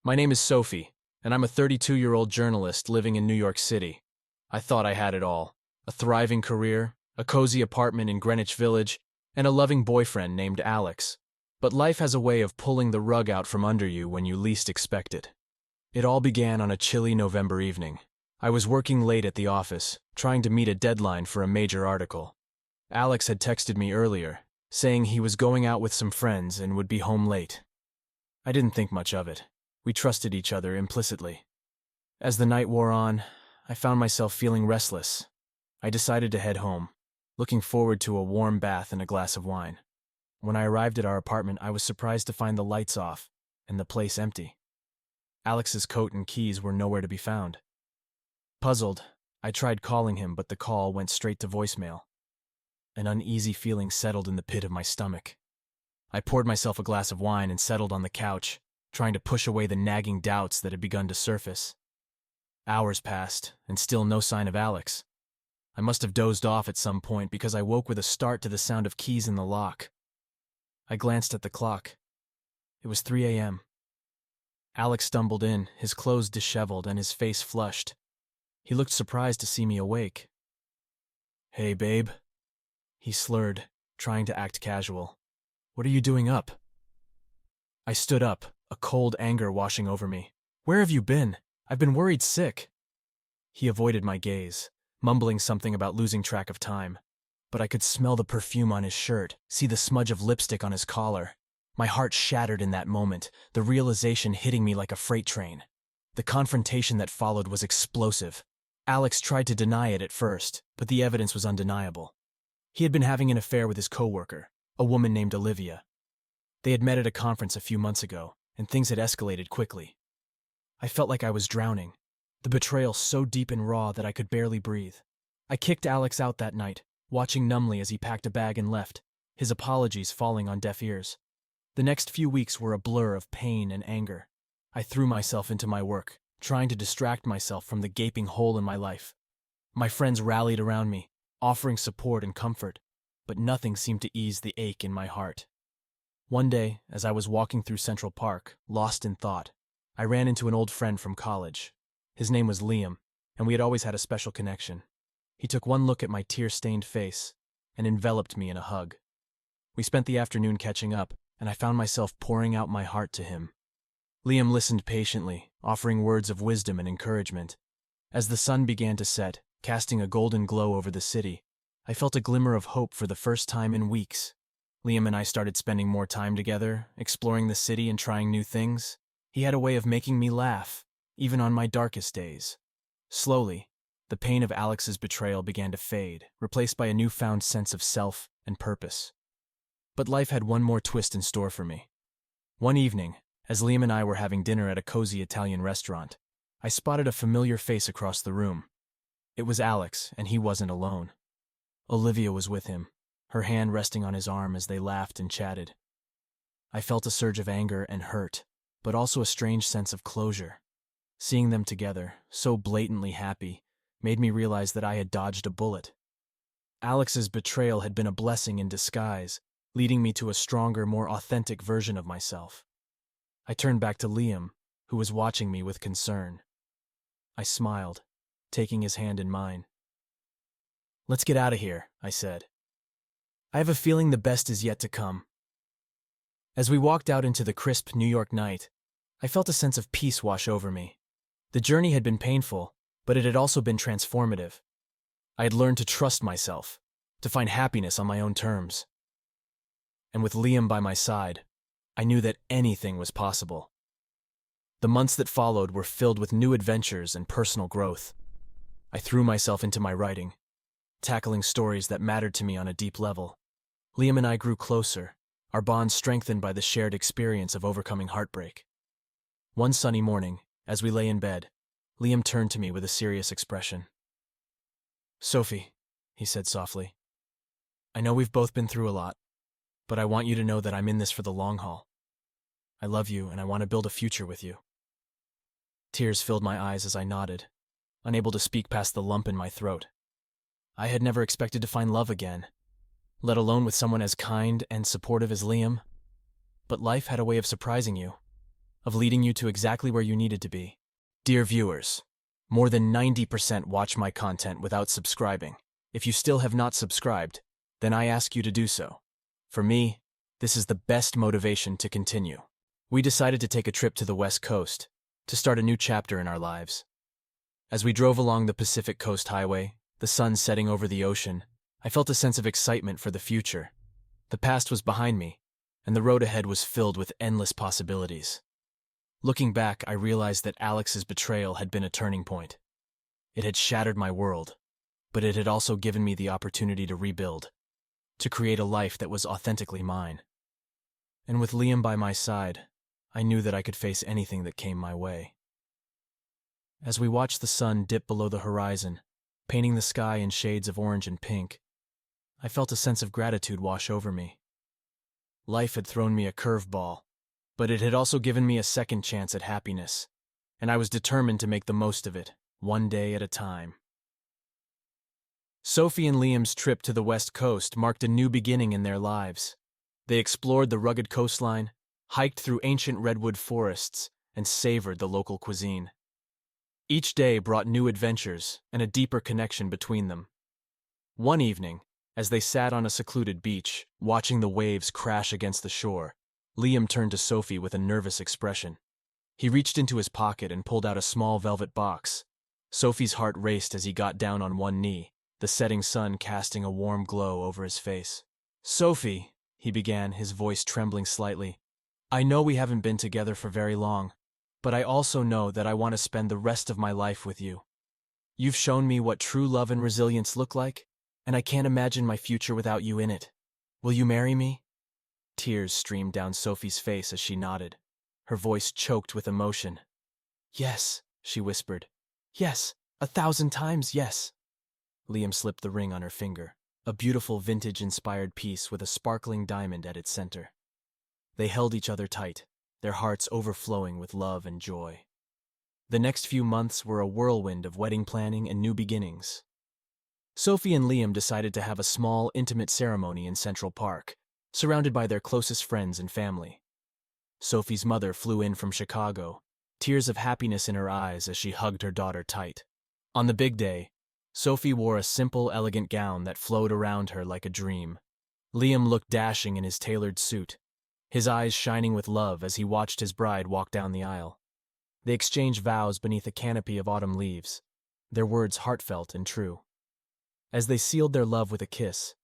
My name is Sophie, and I'm a 32-year-old journalist living in New York City. I thought I had it all: a thriving career, a cozy apartment in Greenwich Village, and a loving boyfriend named Alex. But life has a way of pulling the rug out from under you when you least expect it. It all began on a chilly November evening. I was working late at the office, trying to meet a deadline for a major article. Alex had texted me earlier, saying he was going out with some friends and would be home late. I didn't think much of it. We trusted each other implicitly. As the night wore on, I found myself feeling restless. I decided to head home, looking forward to a warm bath and a glass of wine. When I arrived at our apartment, I was surprised to find the lights off and the place empty. Alex's coat and keys were nowhere to be found. Puzzled, I tried calling him, but the call went straight to voicemail. An uneasy feeling settled in the pit of my stomach. I poured myself a glass of wine and settled on the couch, trying to push away the nagging doubts that had begun to surface. Hours passed, and still no sign of Alex. I must have dozed off at some point because I woke with a start to the sound of keys in the lock. I glanced at the clock. It was 3 a.m. Alex stumbled in, his clothes disheveled and his face flushed. He looked surprised to see me awake. "Hey, babe," he slurred, trying to act casual. "What are you doing up?" I stood up, a cold anger washing over me. "Where have you been? I've been worried sick." He avoided my gaze, mumbling something about losing track of time. But I could smell the perfume on his shirt, see the smudge of lipstick on his collar. My heart shattered in that moment, the realization hitting me like a freight train. The confrontation that followed was explosive. Alex tried to deny it at first, but the evidence was undeniable. He had been having an affair with his coworker, a woman named Olivia. They had met at a conference a few months ago, and things had escalated quickly. I felt like I was drowning, the betrayal so deep and raw that I could barely breathe. I kicked Alex out that night, watching numbly as he packed a bag and left, his apologies falling on deaf ears. The next few weeks were a blur of pain and anger. I threw myself into my work, trying to distract myself from the gaping hole in my life. My friends rallied around me, offering support and comfort, but nothing seemed to ease the ache in my heart. One day, as I was walking through Central Park, lost in thought, I ran into an old friend from college. His name was Liam, and we had always had a special connection. He took one look at my tear-stained face and enveloped me in a hug. We spent the afternoon catching up, and I found myself pouring out my heart to him. Liam listened patiently, offering words of wisdom and encouragement. As the sun began to set, casting a golden glow over the city, I felt a glimmer of hope for the first time in weeks. Liam and I started spending more time together, exploring the city and trying new things. He had a way of making me laugh, even on my darkest days. Slowly, the pain of Alex's betrayal began to fade, replaced by a newfound sense of self and purpose. But life had one more twist in store for me. One evening, as Liam and I were having dinner at a cozy Italian restaurant, I spotted a familiar face across the room. It was Alex, and he wasn't alone. Olivia was with him, her hand resting on his arm as they laughed and chatted. I felt a surge of anger and hurt, but also a strange sense of closure. Seeing them together, so blatantly happy, made me realize that I had dodged a bullet. Alex's betrayal had been a blessing in disguise, leading me to a stronger, more authentic version of myself. I turned back to Liam, who was watching me with concern. I smiled, taking his hand in mine. "Let's get out of here," I said. "I have a feeling the best is yet to come." As we walked out into the crisp New York night, I felt a sense of peace wash over me. The journey had been painful, but it had also been transformative. I had learned to trust myself, to find happiness on my own terms. And with Liam by my side, I knew that anything was possible. The months that followed were filled with new adventures and personal growth. I threw myself into my writing, tackling stories that mattered to me on a deep level. Liam and I grew closer, our bond strengthened by the shared experience of overcoming heartbreak. One sunny morning, as we lay in bed, Liam turned to me with a serious expression. "Sophie," he said softly, "I know we've both been through a lot, but I want you to know that I'm in this for the long haul. I love you and I want to build a future with you." Tears filled my eyes as I nodded, unable to speak past the lump in my throat. I had never expected to find love again, let alone with someone as kind and supportive as Liam. But life had a way of surprising you. of leading you to exactly where you needed to be. Dear viewers, more than 90% watch my content without subscribing. If you still have not subscribed, then I ask you to do so. For me, this is the best motivation to continue. We decided to take a trip to the West Coast to start a new chapter in our lives. As we drove along the Pacific Coast Highway, the sun setting over the ocean, I felt a sense of excitement for the future. The past was behind me, and the road ahead was filled with endless possibilities. Looking back, I realized that Alex's betrayal had been a turning point. It had shattered my world, but it had also given me the opportunity to rebuild, to create a life that was authentically mine. And with Liam by my side, I knew that I could face anything that came my way. As we watched the sun dip below the horizon, painting the sky in shades of orange and pink, I felt a sense of gratitude wash over me. Life had thrown me a curveball, but it had also given me a second chance at happiness, and I was determined to make the most of it, one day at a time. Sophie and Liam's trip to the West Coast marked a new beginning in their lives. They explored the rugged coastline, hiked through ancient redwood forests, and savored the local cuisine. Each day brought new adventures and a deeper connection between them. One evening, as they sat on a secluded beach, watching the waves crash against the shore, Liam turned to Sophie with a nervous expression. He reached into his pocket and pulled out a small velvet box. Sophie's heart raced as he got down on one knee, the setting sun casting a warm glow over his face. "Sophie," he began, his voice trembling slightly, "I know we haven't been together for very long, but I also know that I want to spend the rest of my life with you. You've shown me what true love and resilience look like, and I can't imagine my future without you in it. Will you marry me?" Tears streamed down Sophie's face as she nodded, her voice choked with emotion. "Yes," she whispered. "Yes, 1,000 times yes." Liam slipped the ring on her finger, a beautiful vintage-inspired piece with a sparkling diamond at its center. They held each other tight, their hearts overflowing with love and joy. The next few months were a whirlwind of wedding planning and new beginnings. Sophie and Liam decided to have a small, intimate ceremony in Central Park, surrounded by their closest friends and family. Sophie's mother flew in from Chicago, tears of happiness in her eyes as she hugged her daughter tight. On the big day, Sophie wore a simple, elegant gown that flowed around her like a dream. Liam looked dashing in his tailored suit, his eyes shining with love as he watched his bride walk down the aisle. They exchanged vows beneath a canopy of autumn leaves, their words heartfelt and true. As they sealed their love with a kiss,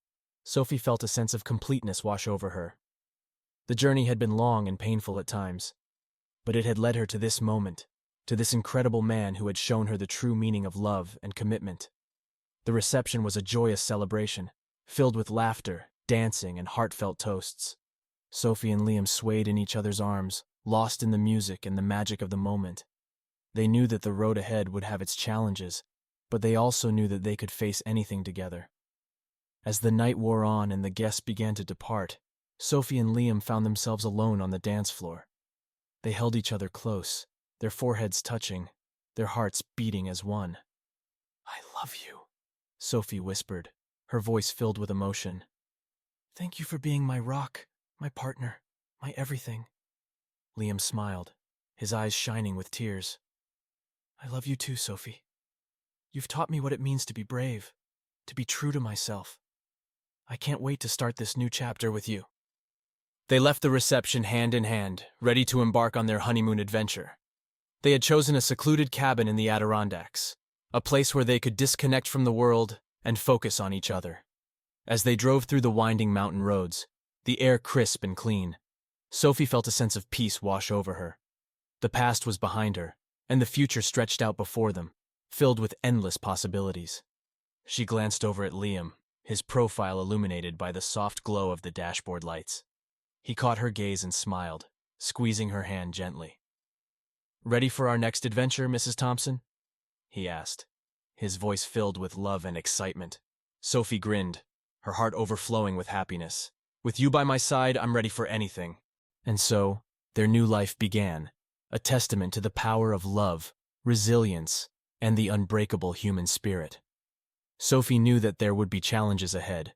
Sophie felt a sense of completeness wash over her. The journey had been long and painful at times, but it had led her to this moment, to this incredible man who had shown her the true meaning of love and commitment. The reception was a joyous celebration, filled with laughter, dancing, and heartfelt toasts. Sophie and Liam swayed in each other's arms, lost in the music and the magic of the moment. They knew that the road ahead would have its challenges, but they also knew that they could face anything together. As the night wore on and the guests began to depart, Sophie and Liam found themselves alone on the dance floor. They held each other close, their foreheads touching, their hearts beating as one. "I love you," Sophie whispered, her voice filled with emotion. "Thank you for being my rock, my partner, my everything." Liam smiled, his eyes shining with tears. "I love you too, Sophie. You've taught me what it means to be brave, to be true to myself. I can't wait to start this new chapter with you." They left the reception hand in hand, ready to embark on their honeymoon adventure. They had chosen a secluded cabin in the Adirondacks, a place where they could disconnect from the world and focus on each other. As they drove through the winding mountain roads, the air crisp and clean, Sophie felt a sense of peace wash over her. The past was behind her, and the future stretched out before them, filled with endless possibilities. She glanced over at Liam, his profile illuminated by the soft glow of the dashboard lights. He caught her gaze and smiled, squeezing her hand gently. "Ready for our next adventure, Mrs. Thompson?" he asked, his voice filled with love and excitement. Sophie grinned, her heart overflowing with happiness. "With you by my side, I'm ready for anything." And so, their new life began, a testament to the power of love, resilience, and the unbreakable human spirit. Sophie knew that there would be challenges ahead,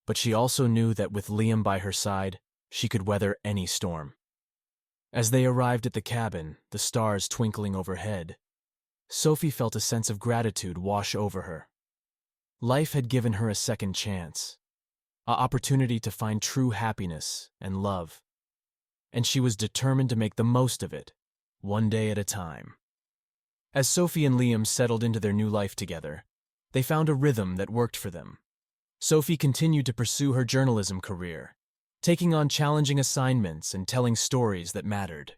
but she also knew that with Liam by her side, she could weather any storm. As they arrived at the cabin, the stars twinkling overhead, Sophie felt a sense of gratitude wash over her. Life had given her a second chance, an opportunity to find true happiness and love, and she was determined to make the most of it, one day at a time. As Sophie and Liam settled into their new life together, they found a rhythm that worked for them. Sophie continued to pursue her journalism career, taking on challenging assignments and telling stories that mattered.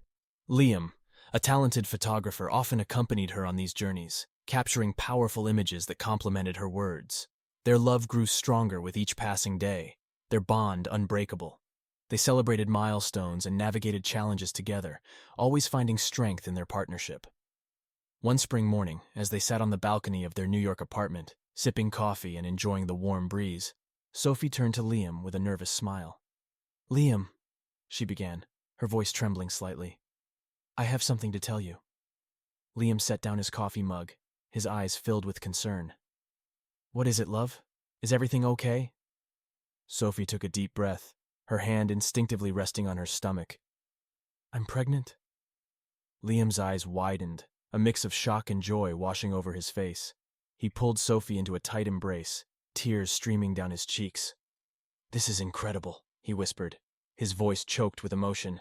Liam, a talented photographer, often accompanied her on these journeys, capturing powerful images that complemented her words. Their love grew stronger with each passing day, their bond unbreakable. They celebrated milestones and navigated challenges together, always finding strength in their partnership. One spring morning, as they sat on the balcony of their New York apartment, sipping coffee and enjoying the warm breeze, Sophie turned to Liam with a nervous smile. "Liam," she began, her voice trembling slightly, "I have something to tell you." Liam set down his coffee mug, his eyes filled with concern. "What is it, love? Is everything okay?" Sophie took a deep breath, her hand instinctively resting on her stomach. "I'm pregnant." Liam's eyes widened, a mix of shock and joy washing over his face. He pulled Sophie into a tight embrace, tears streaming down his cheeks. "This is incredible," he whispered, his voice choked with emotion.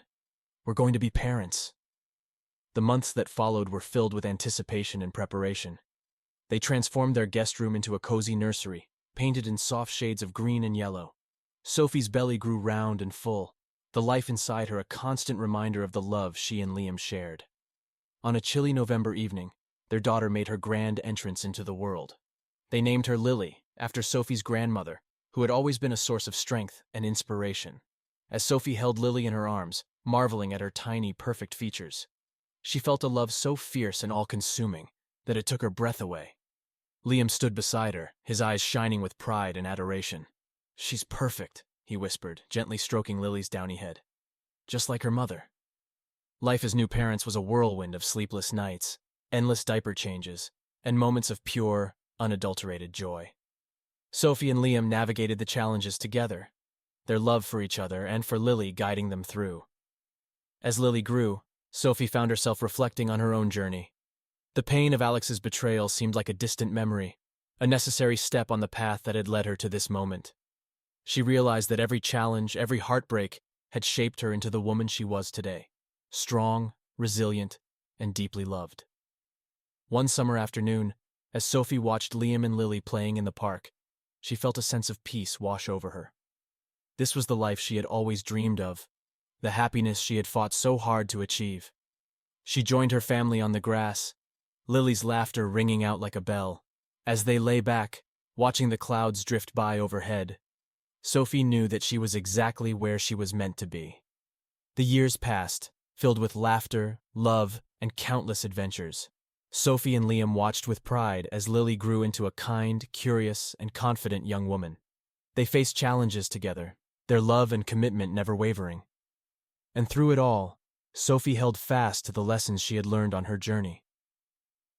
"We're going to be parents." The months that followed were filled with anticipation and preparation. They transformed their guest room into a cozy nursery, painted in soft shades of green and yellow. Sophie's belly grew round and full, the life inside her a constant reminder of the love she and Liam shared. On a chilly November evening, their daughter made her grand entrance into the world. They named her Lily, after Sophie's grandmother, who had always been a source of strength and inspiration. As Sophie held Lily in her arms, marveling at her tiny, perfect features, she felt a love so fierce and all-consuming that it took her breath away. Liam stood beside her, his eyes shining with pride and adoration. "She's perfect," he whispered, gently stroking Lily's downy head. "Just like her mother." Life as new parents was a whirlwind of sleepless nights, endless diaper changes, and moments of pure, unadulterated joy. Sophie and Liam navigated the challenges together, their love for each other and for Lily guiding them through. As Lily grew, Sophie found herself reflecting on her own journey. The pain of Alex's betrayal seemed like a distant memory, a necessary step on the path that had led her to this moment. She realized that every challenge, every heartbreak, had shaped her into the woman she was today, strong, resilient, and deeply loved. One summer afternoon, as Sophie watched Liam and Lily playing in the park, she felt a sense of peace wash over her. This was the life she had always dreamed of, the happiness she had fought so hard to achieve. She joined her family on the grass, Lily's laughter ringing out like a bell. As they lay back, watching the clouds drift by overhead, Sophie knew that she was exactly where she was meant to be. The years passed, filled with laughter, love, and countless adventures. Sophie and Liam watched with pride as Lily grew into a kind, curious, and confident young woman. They faced challenges together, their love and commitment never wavering. And through it all, Sophie held fast to the lessons she had learned on her journey.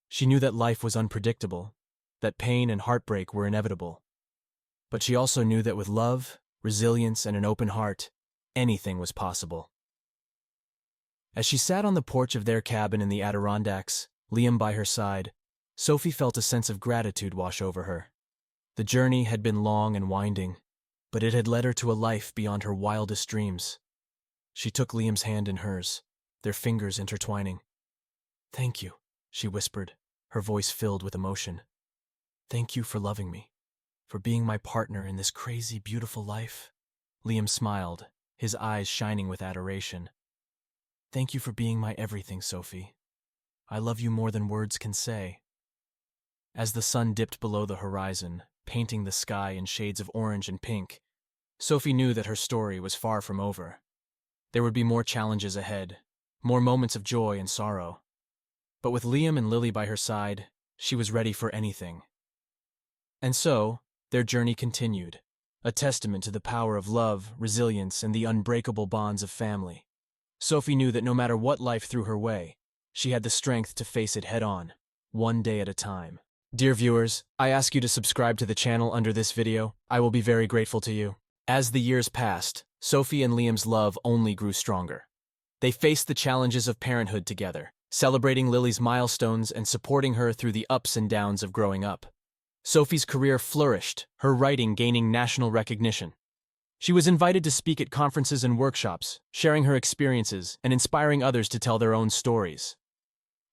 She knew that life was unpredictable, that pain and heartbreak were inevitable. But she also knew that with love, resilience, and an open heart, anything was possible. As she sat on the porch of their cabin in the Adirondacks, Liam by her side, Sophie felt a sense of gratitude wash over her. The journey had been long and winding, but it had led her to a life beyond her wildest dreams. She took Liam's hand in hers, their fingers intertwining. "Thank you," she whispered, her voice filled with emotion. "Thank you for loving me, for being my partner in this crazy, beautiful life." Liam smiled, his eyes shining with adoration. "Thank you for being my everything, Sophie. I love you more than words can say." As the sun dipped below the horizon, painting the sky in shades of orange and pink, Sophie knew that her story was far from over. There would be more challenges ahead, more moments of joy and sorrow. But with Liam and Lily by her side, she was ready for anything. And so, their journey continued, a testament to the power of love, resilience, and the unbreakable bonds of family. Sophie knew that no matter what life threw her way, she had the strength to face it head-on, one day at a time. Dear viewers, I ask you to subscribe to the channel under this video. I will be very grateful to you. As the years passed, Sophie and Liam's love only grew stronger. They faced the challenges of parenthood together, celebrating Lily's milestones and supporting her through the ups and downs of growing up. Sophie's career flourished, her writing gaining national recognition. She was invited to speak at conferences and workshops, sharing her experiences and inspiring others to tell their own stories.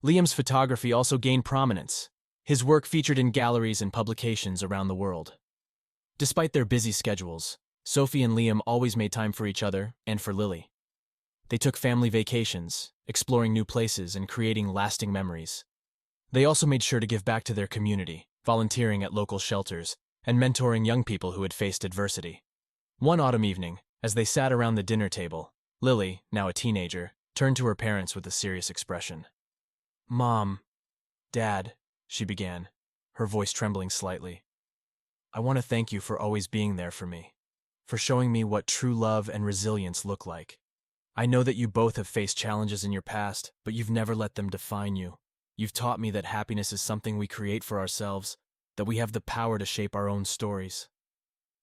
Liam's photography also gained prominence. His work featured in galleries and publications around the world. Despite their busy schedules, Sophie and Liam always made time for each other and for Lily. They took family vacations, exploring new places and creating lasting memories. They also made sure to give back to their community, volunteering at local shelters and mentoring young people who had faced adversity. One autumn evening, as they sat around the dinner table, Lily, now a teenager, turned to her parents with a serious expression. "Mom, Dad," she began, her voice trembling slightly. "I want to thank you for always being there for me, for showing me what true love and resilience look like. I know that you both have faced challenges in your past, but you've never let them define you. You've taught me that happiness is something we create for ourselves, that we have the power to shape our own stories."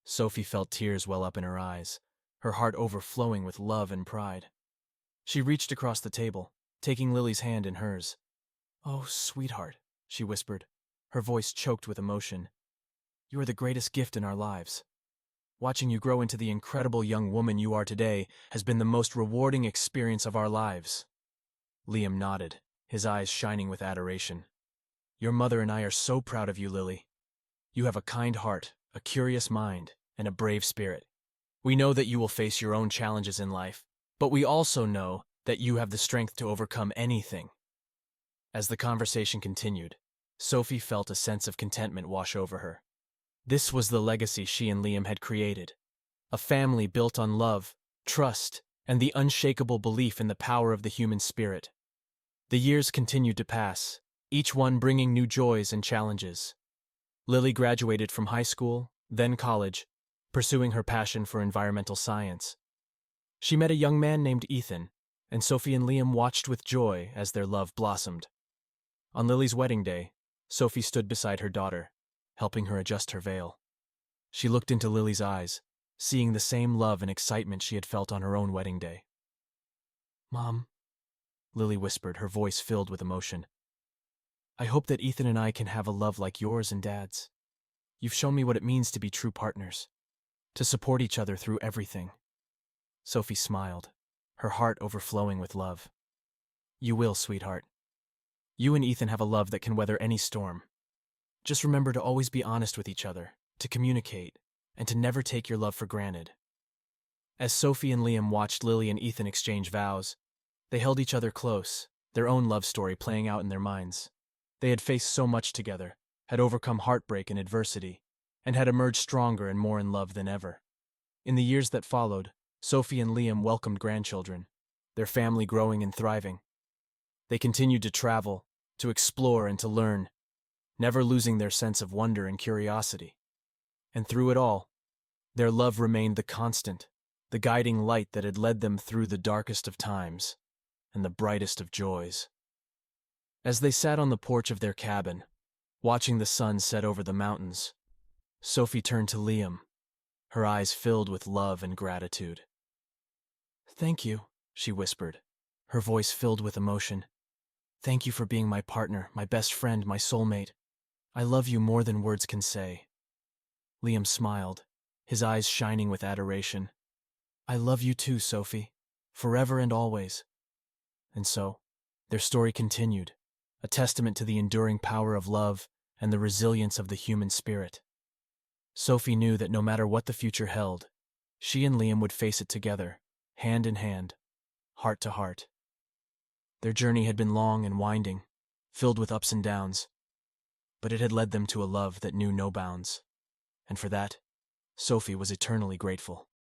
Sophie felt tears well up in her eyes, her heart overflowing with love and pride. She reached across the table, taking Lily's hand in hers. "Oh, sweetheart," she whispered, her voice choked with emotion. "You are the greatest gift in our lives. Watching you grow into the incredible young woman you are today has been the most rewarding experience of our lives." Liam nodded, his eyes shining with adoration. "Your mother and I are so proud of you, Lily. You have a kind heart, a curious mind, and a brave spirit. We know that you will face your own challenges in life, but we also know that you have the strength to overcome anything." As the conversation continued, Sophie felt a sense of contentment wash over her. This was the legacy she and Liam had created. A family built on love, trust, and the unshakable belief in the power of the human spirit. The years continued to pass, each one bringing new joys and challenges. Lily graduated from high school, then college, pursuing her passion for environmental science. She met a young man named Ethan, and Sophie and Liam watched with joy as their love blossomed. On Lily's wedding day, Sophie stood beside her daughter, helping her adjust her veil. She looked into Lily's eyes, seeing the same love and excitement she had felt on her own wedding day. "Mom," Lily whispered, her voice filled with emotion, "I hope that Ethan and I can have a love like yours and Dad's. You've shown me what it means to be true partners, to support each other through everything." Sophie smiled, her heart overflowing with love. "You will, sweetheart. You and Ethan have a love that can weather any storm. Just remember to always be honest with each other, to communicate, and to never take your love for granted." As Sophie and Liam watched Lily and Ethan exchange vows, they held each other close, their own love story playing out in their minds. They had faced so much together, had overcome heartbreak and adversity, and had emerged stronger and more in love than ever. In the years that followed, Sophie and Liam welcomed grandchildren, their family growing and thriving. They continued to travel, to explore and to learn, never losing their sense of wonder and curiosity. And through it all, their love remained the constant, the guiding light that had led them through the darkest of times and the brightest of joys. As they sat on the porch of their cabin, watching the sun set over the mountains, Sophie turned to Liam, her eyes filled with love and gratitude. "Thank you," she whispered, her voice filled with emotion. "Thank you for being my partner, my best friend, my soulmate. I love you more than words can say." Liam smiled, his eyes shining with adoration. "I love you too, Sophie, forever and always." And so, their story continued, a testament to the enduring power of love and the resilience of the human spirit. Sophie knew that no matter what the future held, she and Liam would face it together, hand in hand, heart to heart. Their journey had been long and winding, filled with ups and downs, but it had led them to a love that knew no bounds. And for that, Sophie was eternally grateful.